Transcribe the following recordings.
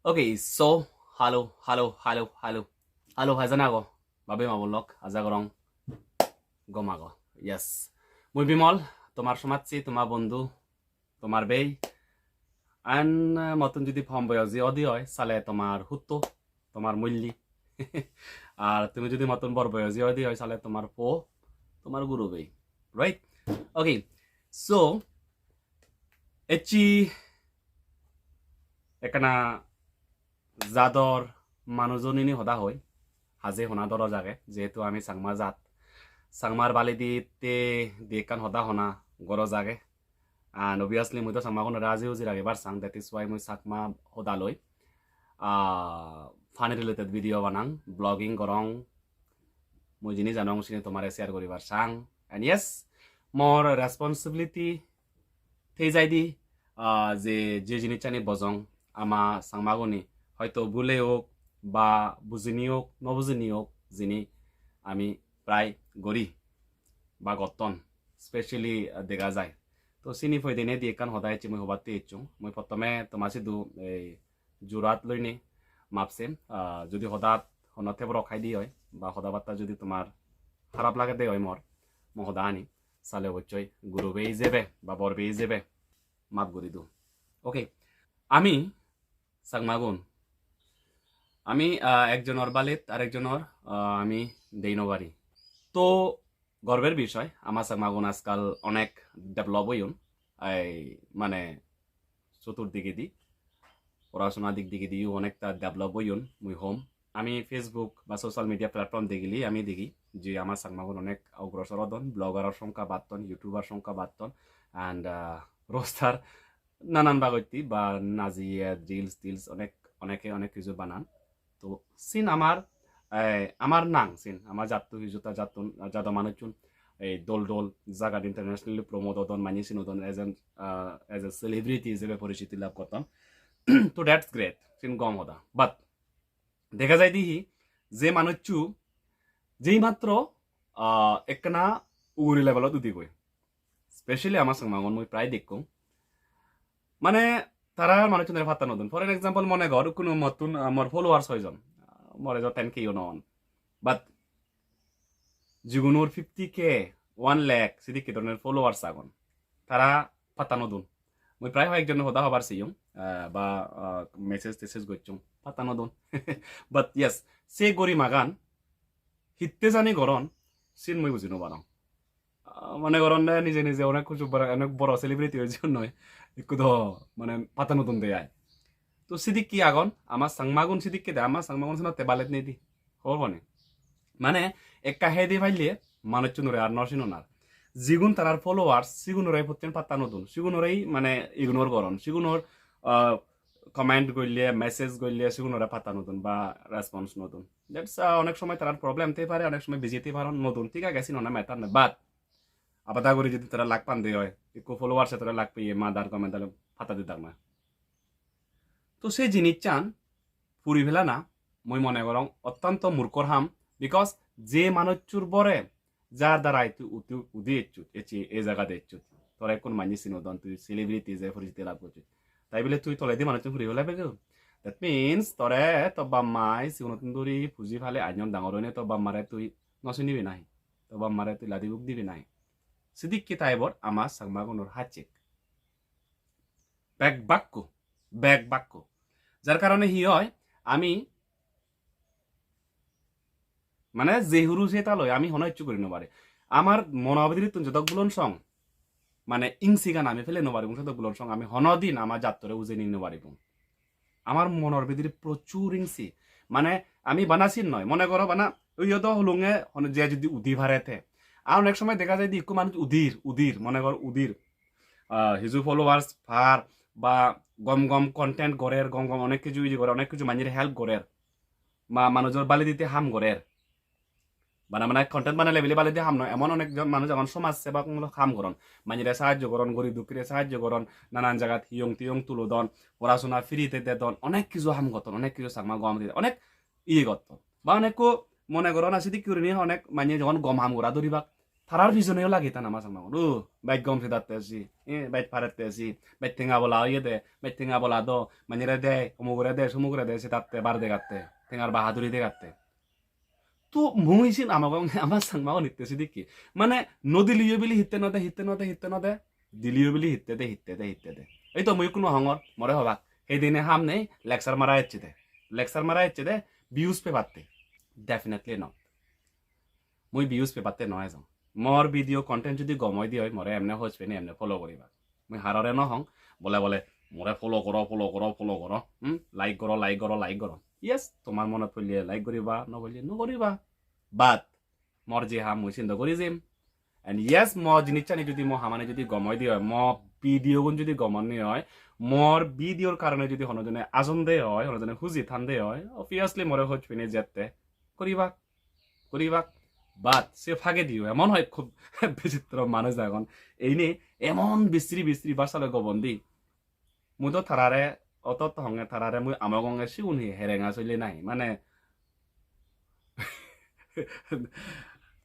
Okay, so halo hazanago babe mabulok azagorong gomago. Yes, muy bimol তোমার সমাজছি তোমার বন্ধু তোমার বেই আন মতন যদি ফর্ম বয়জি অদি হয় সালে তোমার হুত্তো তোমার মূল্যি আর তুমি যদি মতন বড় বয়জি অদি হয় সালে তোমার পো তোমার গুরু বেই রাইট ওকে সো এচি একানা জাদর মানুহজনী সদা হয় হাজে শুনা দৰ জাগে যেহেতু আমি চাংমা জাত চাংমাৰ বালি দিতে একkan সদা শুনা গৰ জাগে and obviously মই তো চাংমা কোনো ৰাজি উজি ৰাখিবাৰ চাং that is why মই চাকমা সদা লৈ ফানি ৰিলেটেড ভিডিঅ' বানাং ব্লগিং কৰং মই যিনি জানং চিনি তোমাৰে শ্বেয়াৰ কৰিবাৰ চাং and yes মোৰ ৰেছপনচিবিলিটি থৈ যায় দি যে জিনিস চানি বজং আমা সাংমাগনি হয়তো ভুলে হোক বা বুঝিনি হোক নবুঝিনি হোক যিনি আমি প্রায় গড়ি বা গতন স্পেশালি দেখা যায় তো চিনি ফয়দিনে দি একখান সদায় মই হবাতে ইচ্ছু মই প্রথমে তোমার সিধু এই জোড়াত লইনি মাপছে যদি সদাত হনতে রখাই দি হয় বা সদা বার্তা যদি তোমার খারাপ লাগে দে হয় মই সদা আনি চালে অবশ্যই গুরু বেই যাবে বা বর বেই যাবে মাপ করে দিও ওকে আমি সাংমাগুন আমি একজনের বালিত আরেকজনের আমি দেই নবারি তো গর্বের বিষয় আমার সাংমাগুন আজকাল অনেক ডেভেলপ হইন এই মানে চতুর্দিকে দি পড়াশোনার দিক দিকে দিও অনেকটা ডেভেলপ হইন মুই হোম আমি ফেসবুক বা সোশ্যাল মিডিয়া প্ল্যাটফর্ম দেখলি আমি দেখি যে আমার সাংমাগুন অনেক অগ্রসর হন ব্লগারের সংখ্যা বাড়তন ইউটিউবার সংখ্যা বাড়তন অ্যান্ড রোস্টার নানান বাগতি বা নাজিয়া রিলস টিলস অনেকে অনেক কিছু বানান তো সিন আমার নাং সিন আমার জাতু হিজুতা জাতুন জাত মানুষজন এই দোল জাগাত ইন্টারন্যাশনালি প্রমোট হতন মানি সিন হতন এজ এ সেলিব্রিটি হিসেবে পরিচিতি লাভ করতাম তো দ্যাটস গ্রেট সিন গম হতা বাট দেখা যায় দিহি যে মানুষচু যেই মাত্র একখানা উগুরি লেভেলত উঠি গই স্পেশালি আমার সাংমাগন মই প্রায় দেখো মানে তারা মানুষজনের ফাত্তা নতুন ফর এক্সাম্পল মনে কর কোনো নতুন আমার ফলোয়ার্স হয়জন মরে যত 10K non but যিগুনোর 50K 1 lakh সিদিকে ধরনের ফলোয়ার্স আগন তারা ফাত্তা নতুন মই প্রায় একজনের হদা হবার সিয়ম বা মেসেজ টেসেজ করছুম ফাত্তা নতুন বাট ইয়েস সে গরি মাগান হিতে জানি গরন সিন মই বুঝি নবারং মনে করেন নিজে নিজে অনেক কিছু অনেক বড় সেলিব্রিটি হয়েছে নয় একটু তো মানে পাতা নতুন দেয় তো সিদিক কি আগন আমার সাংমাগুন সিদিককে দেয় আমার সাংমাগুন সিনা তেবালেত নেই দি খবর বনে মানে একা হে দি ভাইলে মানুষ চুনরে আর নরসিনার যিগুন তার ফলোয়ার্স সিগুনরাই প্রত্যেক পাতা নতুন সিগুনরাই মানে ইগনোর করন সিগুনোর কমেন্ট করলে মেসেজ করলে সিগুনরা পাতা নতুন বা রেসপন্স নতুন দ্যাটস অনেক সময় তার প্রবলেম হতে পারে অনেক সময় বিজিতে পারেন নতুন ঠিক আছে গেছি না ম্যাটার না বাট আবার তা করে যদি তারা লাখ পান দিয়ে হয় একটু ফলোয়ার্সে তারা লাখ পেয়ে মা দার কমেন্ট তাহলে ফাতা দিতাম না তো সেই জিনিস চান ফুরি ফেলা না মই মনে করং অত্যন্ত মূর্খর হাম বিকজ যে মানুষচুর বরে যার দ্বারা তুই উদি এচ্ছুত এচি এই জায়গাতে এচ্ছুত তোরা কোন মানি চিনোদন তুই সেলিব্রিটি যে পরিচিতি লাভ করছিস তাই বলে তুই তলে দিয়ে মানুষ ফুরি ফেলা পেগে দ্যাট মিনস তরে তো বাম্মাই সিগুনতুন দূরি ফুজি ফালে আইন ডাঙর হইনে তো বাম্মারে তুই নচিনিবি নাই তো বাম্মারে তুই লাদি বুক দিবি নাই সিদিক কি তাইবর আমার সাংমাগুনোর হাচেক ব্যাগ বাক্য যার কারণে হি হয় আমি মানে যেহুরু সে তালয় আমি হন ইচ্ছু করি নবারে আমার মনোবৃত্তি তুন যতগুলো সং মানে ইংসি গান আমি ফেলে নবারি যতগুলো সং আমি হনদিন আমার যাত্তরে উজে নিয়ে নবারিব আমার মনের ভিতরে প্রচুর ইংসি মানে আমি বানাসিন নয় মনে করো বানা ওই তো হলুঙে যে যদি উদি ভারেতে আর অনেক সময় দেখা যায় ইকু মানুষ উদির মনে কর উদির হিজু ফলোয়ার্স ফার বা গম কন্টেন্ট গড়ের গম অনেক কিছু ইজি করে অনেক কিছু মানুষের হেল্প গড়ের বা মানুষের বালি দিতে হাম গড়ের মানে কন্টেন্ট বানালে বেলে বালি দিয়ে হাম নয় এমন অনেকজন মানুষ যখন সমাজ সেবামূলক হাম করন মানুষের সাহায্য করন গরিব দুঃখীরে সাহায্য করন নানান জায়গাত হিয়ং তুলো দন পড়াশোনা ফ্রিতে দেন অনেক কিছু হাম গতন অনেক কিছু সাংমা গম দিয়ে অনেক ইয়ে গত বা অনেক মনে করো না সেদিক করে নিয়ে অনেক মানুষ যখন গম হাম করা ধরিবাক তারার পিছনেও লাগি তা নামা সামা ও বাইক গম ফেদাতে আসি বাইক ফারাতে আসি বাইক ঠেঙ্গা বলা ইয়ে দে বাইক ঠেঙ্গা বলা দো মানিরে দে অমুকরে দে সমুকরে দে সে তাতে বার দে গাতে ঠেঙ্গার বাহাদুরি দে গাতে তো মুইছিন আমার সাংমাও নিতেছি দেখি মানে নদী লিয়ে বিলি হিতে নদে দিলিও বিলি হিতে দে এই তো মুই কোনো হঙর মরে হবাক সেইদিনে হাম নেই লেকচার মারা হচ্ছে দে ভিউজ পে পাতে ডেফিনেটলি ন মুই ভিউজ পে পাতে নহয় যাওঁ মোর ভিডিও কন্টেন্ট যদি গমই দি হয় মরে এমনে হোচ পেনি এমনে ফলো করিবা মুই হাররে নহং বলে মোরে ফলো করো লাইক করো ইয়েস তোমার মনত পড়লে লাইক করিবা নকরিলে নকরিবা বাট মোর যে হাম মুই চিন্তা করি যাম এন্ড ইয়েস মোর জিনিসটানি যদি মো হামানে যদি গমই দি হয় মো ভিডিও গুণ যদি গমনি হয় মোর ভিডিওর কারণে যদি হনজনে আজন্দে হয় হনজনে খুঁজি থান্দে হয় অবভিয়াসলি মোরে হোচ পেনি যেতে করিবা বাট সে ফাঁকে দিও এমন হয় খুব বিচিত্র মানুষ এখন এই নিয়ে এমন বিশ্রী বাসালে গবন্দি মুই তো থারারে অত হঙে থারারে মুই আমার গঙ্গে সিগুন হেরেঙা চলি নাই মানে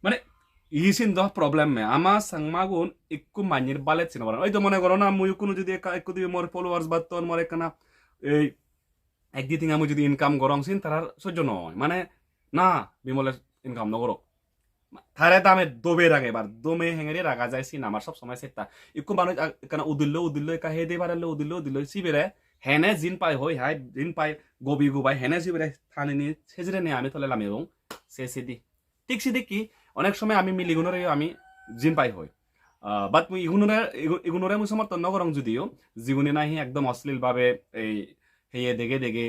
মানে ইসিন দ প্রবলেম মে আমার সাংমাগুন একটু মানির বালে চিনা বলেন ওই তো মনে করো না মুই কোনো যদি একটু দিয়ে মোর ফলোয়ার্স বাড়তন মোর একখানা এই একদি থেকে আমি যদি ইনকাম গরংছিন তার সহ্য নয় মানে না বিমলের ইনকাম নগরক থারে দামে দমে রাগে এবার দমে হেঙেরে রাগা যায় সিন আমার সব সময় সেটা একটু মানুষ এখানে উদিল্লো একা হে দে পারলে উদিল্লো সিবেরে হেনে জিন পাই হই হাই জিন পাই গবি গুবাই হেনে সিবেরে থানিনি সেজরে নিয়ে আমি তলে লামি এবং সে সিদি ঠিক সিদি কি অনেক সময় আমি মিলিগুণরে আমি জিন পাই হই বাট মুই ইগুণরে মুই সমর্থন নগরং যদিও যিগুনে নাহি একদম অশ্লীল ভাবে এই হেয়ে দেগে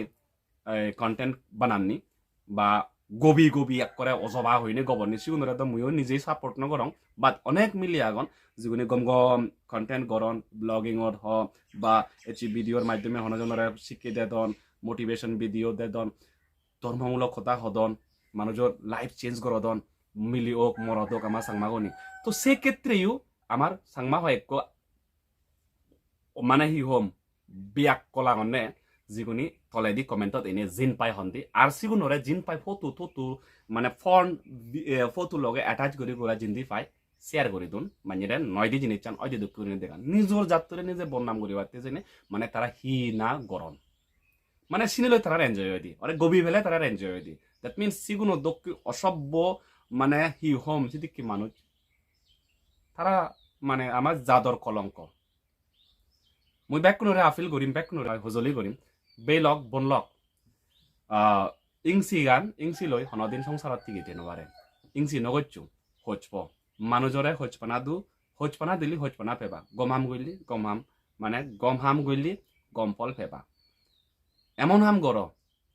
কন্টেন্ট বানাননি বা গবি এক করে অজবা হইনে গবরনি সিগুণরে তো মুইও নিজেই সাপোর্ট নগরং বাট অনেক মিলি আগন যিগুনে গম কন্টেন্ট গরন ব্লগিংত হ বা এটি ভিডিওর মাধ্যমে হনজনরে শিক্ষি দেদন মোটিভেশন ভিডিও দেদন ধর্মমূলক কথা হদন মানুষের লাইফ চেঞ্জ করদন মিলি ওক মরদ হোক আমার সাংমাগনি তো সেক্ষেত্রেও আমার সাংমা হয় মানে হি হোম বিয়াক কলাগনে যিগুনি তলেদি কমেন্টত এনে জিন পাই হন্দি আর সিগুনরে জিন পাই ফটো মানে ফটো লগে অ্যাটাচ করে গোলা জিন্দি পাই শেয়ার করে দুন মানে নয় দি জিনিস চান অয় দি দুঃখ দেখান নিজের জাতরে নিজে বদনাম করি পারতে জেনে মানে তারা হি না গরম মানে চিনিলে তারা এনজয় হয়ে দি অরে গভীর ফেলে তারা এনজয় হয়ে দি দ্যাট মিনস সিগুনো অসভ্য মানে হি হোম যদি কি মানুষ তারা মানে আমার জাদর কলঙ্ক মুই ব্যাক কোনোরে আফিল করিম ব্যাক কোনোরে হজলি করিম বেলক বনলক ইংসি লই হনদিন সংসারত টিকিতে নবারে ইংসি নগচ্ছু হচপ মানুষরে হচপানা দিলি হচপানা পেবা গমহাম গইলি গমহাম মানে গমহাম গইলি গমফল পেবা এমন হাম গর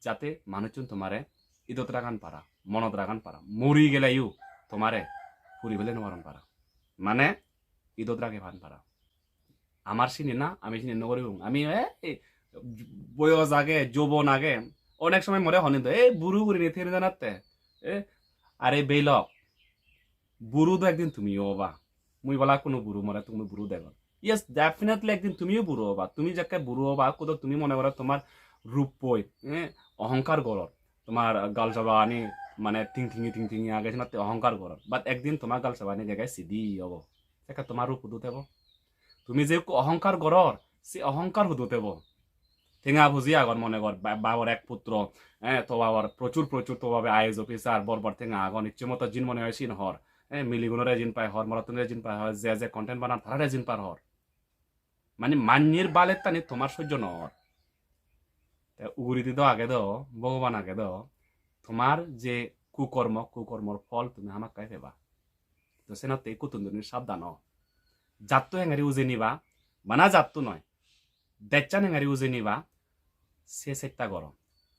যাতে মানুষজন তোমারে ইদত রাখান পারা মনত রাখান পারা মরি গেলেও তোমারে ফুরি ফেলে নমারন পারা মানে ইদত রাখে ভান পারা আমার চিনি না আমি চিনি নকরি আমি বয়স আগে যৌবন আগে অনেক সময় মরে হনিত এই বুড়ু করি নি থেরে জানাতে আরে বেলক বুড়ু তো একদিন তুমিও হবা মুই বলা কোনো বুড়ু মরে তুমি বুড়ু দেব ইয়েস ডেফিনেটলি একদিন তুমিও বুড়ো হবা তুমি যাকে বুড়ো হবা কোথাও তুমি মনে করো তোমার রূপ পই অহংকার গরর তোমার গাল চাবানি মানে টিং টিঙি আগে অহংকার গরর বাট একদিন তোমার গাল চাবানি জায়গায় সিধি হব সেটা তোমার রূপ হুদুতে তুমি যে অহংকার গরর সে অহংকার হুদুতে ঠেঙা ভুজি আগর মনে কর বাবার এক পুত্র তো বাবার প্রচুর তো বাবে আইএস অফিসার বরবর ঠেঙা আগন ইচ্ছে মতো জিন মনে হয় সিন হর মিলিগুণরে জিন পায় হর মরাতনের জিন পায় হর যে কন্টেন্ট বানান তারা জিন পার হর মানে মান্যের বালের টানি তোমার সহ্য নহর উগুরিতে তো আগে দাও ভগবান আগে দাও তোমার যে কুকর্মর ফল তুমি আমাক কাই পেবা তো সেনাতে কুতুন্দুনির সাবধান জাতটো হেঙারি উজে নিবা বানা জাতটো নয় দেচ্চান হেঙারি উজে নিবা সে চেষ্টা করো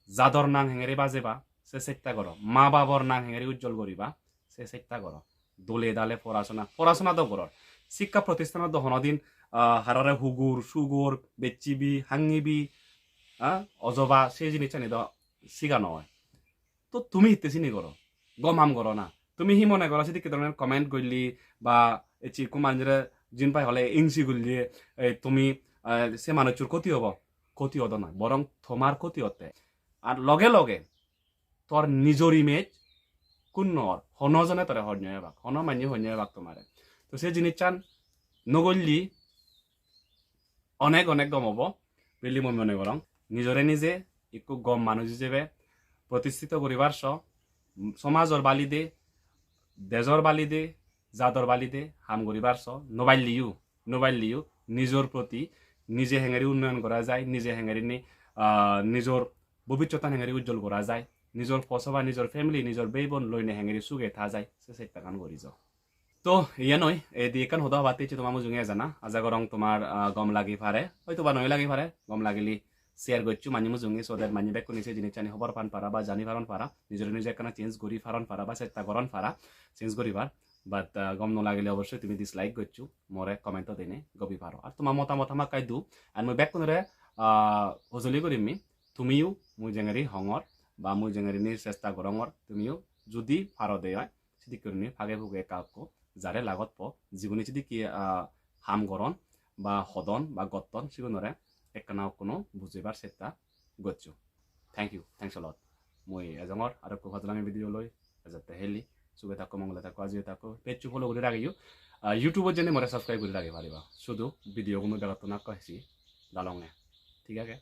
জাদর নাং হেঙারি বাজেবা সে চেষ্টা করো মা বাবর নাং হেঙারি উজ্জ্বল করিবা সে চেষ্টা করো দোলে দালে পড়াশোনা তো করো শিক্ষা প্রতিষ্ঠানত হনদিন হারারে সুগুর বেচিবি হাঙ্গিবি অজবা সেই জিনিসটা নিদ শিখানো হয় তো তুমি হিতে চিনি করো গমাম করো না তুমি হি মনে করো সেদিকে ধরনের কমেন্ট করলি বা এচি কুমাঞ্জরে জিন পাই হলে ইংসি করলি তুমি সে মানুষের ক্ষতি হতো নয় বরং তোমার ক্ষতি হতে আর লগে লগে তোর নিজের ইমেজ কুন্নর হনজনে তরে হন্যয় বাক হন মানি হন্যয় বাক তোমারে তো সে জিনিস চান নগল্লি অনেক অনেক গম হব বেলি মই মনে করং নিজরে নিজে একটু গম মানুষ হিসেবে প্রতিষ্ঠিত করিবার সমাজর বালি দে দেজর বালি দে জাদর বালি দে হাম করিবার নবাইলিও নিজর প্রতি নিজে হেঙারি উন্নয়ন করা যায় নিজে হেঙারি নিজর ভবিষ্যৎ হেঙারি উজ্জ্বল করা যায় নিজর ফসবা নিজর ফ্যামিলি নিজর বেই বোন লইনে হেঙারি সুগে থা যায় সে সেটা কান করি যাও তো ইয়া নয় এদি একান হোদা বাতি তোমার মুজুঙে জানা আজা গরং তোমার গম লাগি পারে হয়তো বা নয় লাগি পারে গম লাগিলি শেয়ার করছু মানি মুজুঙে সো দ্যাট মানি বেক নিচে জিনিস জানি খবর পান পারা বা জানি পারন পারা নিজের নিজে একখানা চেঞ্জ করি পারন পারা বা চেষ্টা করন পারা চেঞ্জ করিবার বাট গম নলাগিলে অবশ্যই তুমি ডিসলাইক করছু মরে কমেন্টও দিনে গবি পারো আর তোমার মতামত আমাক কাই দু আর মই বেক কোনরে হজলি করিমি তুমিও মুই জেঙারি হঙর বা মুই জেঙারি নি চেষ্টা করঙর তুমিও যদি পারো দে হয় সেদি করিনি ফাগে ফুগে কাকো যারে লাগত প জীবনে যদি কি হাম গরণ বা হদন বা গত্তন সিগুনরে একখানা কোনো বুঝিবার চেষ্টা করছো থ্যাংকস লট মই এজঙর আর খুব ভাজলামি ভিডিও লই যাতে হেলি চুবে থাকো মঙ্গলে থাকো আজিও থাকো পেজটো ফলো করে রাখিও ইউটিউবত যেনে মরে সাবস্ক্রাইব করে রাখি পারিবা শুধু ভিডিও কোনো বেগাত না কইছি দালঙে ঠিক আছে